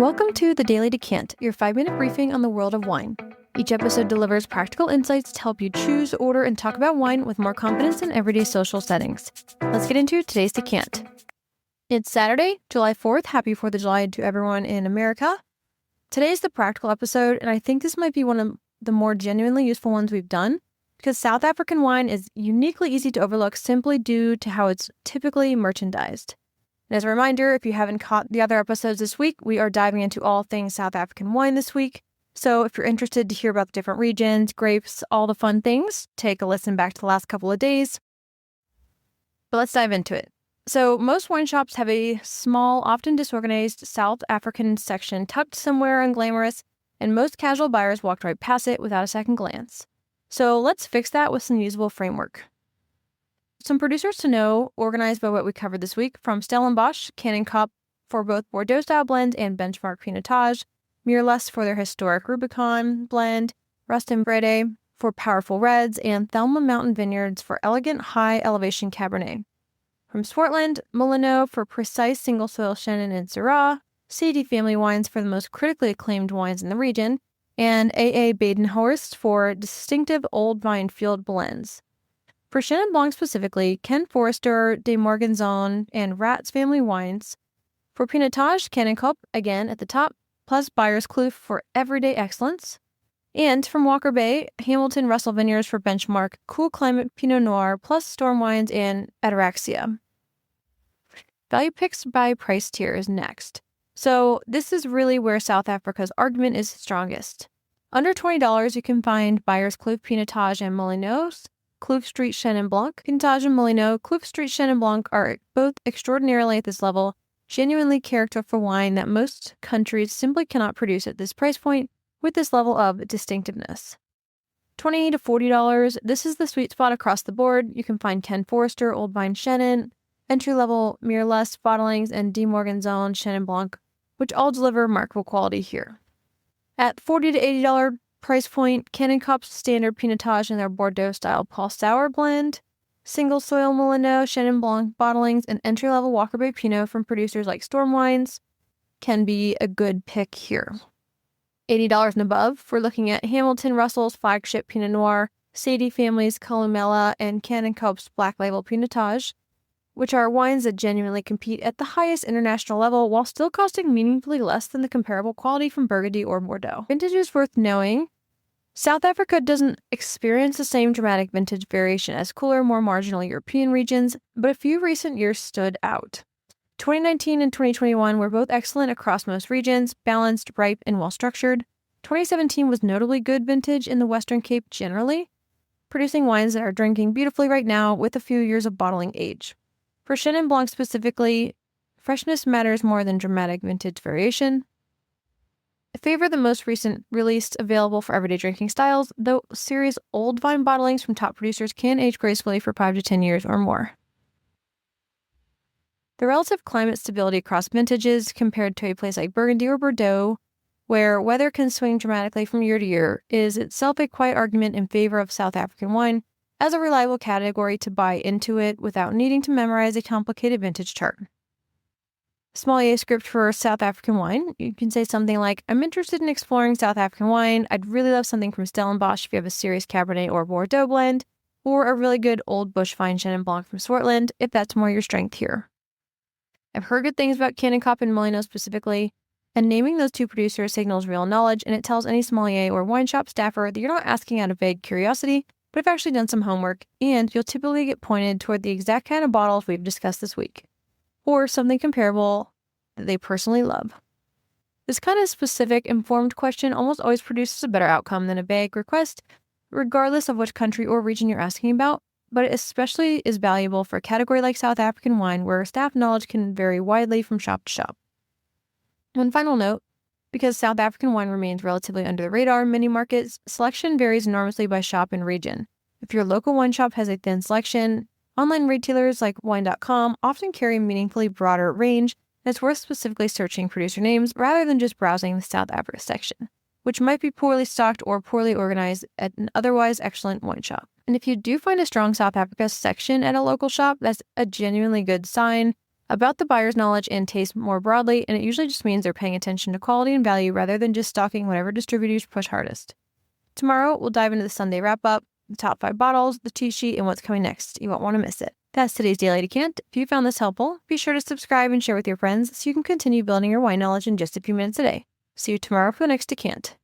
Welcome to the Daily Decant, your 5-minute briefing on the world of wine. Each episode delivers practical insights to help you choose, order, and talk about wine with more confidence in everyday social settings. Let's get into today's Decant. It's Saturday, July 4th. Happy 4th of July to everyone in America. Today's the practical episode, and I think this might be one of the more genuinely useful ones we've done, because South African wine is uniquely easy to overlook simply due to how it's typically merchandised. And as a reminder, if you haven't caught the other episodes this week, we are diving into all things South African wine this week. So if you're interested to hear about the different regions, grapes, all the fun things, take a listen back to the last couple of days. But let's dive into it. So most wine shops have a small, often disorganized South African section tucked somewhere unglamorous, and most casual buyers walked right past it without a second glance. So let's fix that with some usable framework. Some producers to know, organized by what we covered this week, from Stellenbosch, Chenin Blanc for both Bordeaux-style blends and benchmark Pinotage, Mireless for their historic Rubicon blend, Rust and Brede for powerful reds, and Thelma Mountain Vineyards for elegant high-elevation Cabernet. From Swartland, Molyneux for precise single-soil Chenin and Syrah, CD Family Wines for the most critically acclaimed wines in the region, and AA Badenhorst for distinctive old vine field blends. For Chenin Blanc specifically, Ken Forrester, De Morganzon, and Rat's Family Wines. For Pinotage, Chenin Blanc, again at the top, plus Byers Kloof for everyday excellence. And from Walker Bay, Hamilton Russell Vineyards for benchmark cool climate Pinot Noir, plus Storm Wines and Ataraxia. Value picks by price tier is next. So this is really where South Africa's argument is strongest. Under $20, you can find Byers Kloof, Pinotage, and Molyneux, Kloof Street Chenin Blanc, Pinotage and Molyneux, Kloof Street Chenin Blanc are both extraordinarily at this level, genuinely character for wine that most countries simply cannot produce at this price point with this level of distinctiveness. $20 to $40, this is the sweet spot across the board. You can find Ken Forrester, Old Vine Chenin, entry-level Mireless bottlings, and De Morganzon Chenin Blanc, which all deliver remarkable quality here. At $40 to $80 price point, Chenin Blanc's standard Pinotage and their Bordeaux-style Paul Sauer blend, single-soil Molyneux, Chenin Blanc bottlings, and entry-level Walker Bay Pinot from producers like Storm Wines can be a good pick here. $80 and above, we're looking at Hamilton Russell's flagship Pinot Noir, Sadie Family's Columella, and Chenin Blanc's Black Label Pinotage, which are wines that genuinely compete at the highest international level while still costing meaningfully less than the comparable quality from Burgundy or Bordeaux. Vintages worth knowing. South Africa doesn't experience the same dramatic vintage variation as cooler, more marginal European regions, but a few recent years stood out. 2019 and 2021 were both excellent across most regions, balanced, ripe, and well-structured. 2017 was notably good vintage in the Western Cape generally, producing wines that are drinking beautifully right now with a few years of bottling age. For Chenin Blanc specifically, freshness matters more than dramatic vintage variation. Favor the most recent release available for everyday drinking styles, though series old vine bottlings from top producers can age gracefully for 5 to 10 years or more. The relative climate stability across vintages compared to a place like Burgundy or Bordeaux, where weather can swing dramatically from year to year, is itself a quiet argument in favor of South African wine as a reliable category to buy into it without needing to memorize a complicated vintage chart. Sommelier script for South African wine. You can say something like, I'm interested in exploring South African wine. I'd really love something from Stellenbosch if you have a serious Cabernet or Bordeaux blend, or a really good old bush vine Chenin Blanc from Swartland if that's more your strength here. I've heard good things about Chenin Blanc and Molyneux specifically, and naming those two producers signals real knowledge, and it tells any sommelier or wine shop staffer that you're not asking out of vague curiosity, but have actually done some homework, and you'll typically get pointed toward the exact kind of bottles we've discussed this week, or something comparable that they personally love. This kind of specific, informed question almost always produces a better outcome than a vague request, regardless of which country or region you're asking about, but it especially is valuable for a category like South African wine where staff knowledge can vary widely from shop to shop. One final note, because South African wine remains relatively under the radar in many markets, selection varies enormously by shop and region. If your local wine shop has a thin selection, online retailers like wine.com often carry a meaningfully broader range, and it's worth specifically searching producer names rather than just browsing the South Africa section, which might be poorly stocked or poorly organized at an otherwise excellent wine shop. And if you do find a strong South Africa section at a local shop, that's a genuinely good sign about the buyer's knowledge and taste more broadly, and it usually just means they're paying attention to quality and value rather than just stocking whatever distributors push hardest. Tomorrow, we'll dive into the Sunday wrap-up, the top 5 bottles, the cheat sheet, and what's coming next. You won't want to miss it. That's today's Daily Decant. If you found this helpful, be sure to subscribe and share with your friends so you can continue building your wine knowledge in just a few minutes a day. See you tomorrow for the next Decant.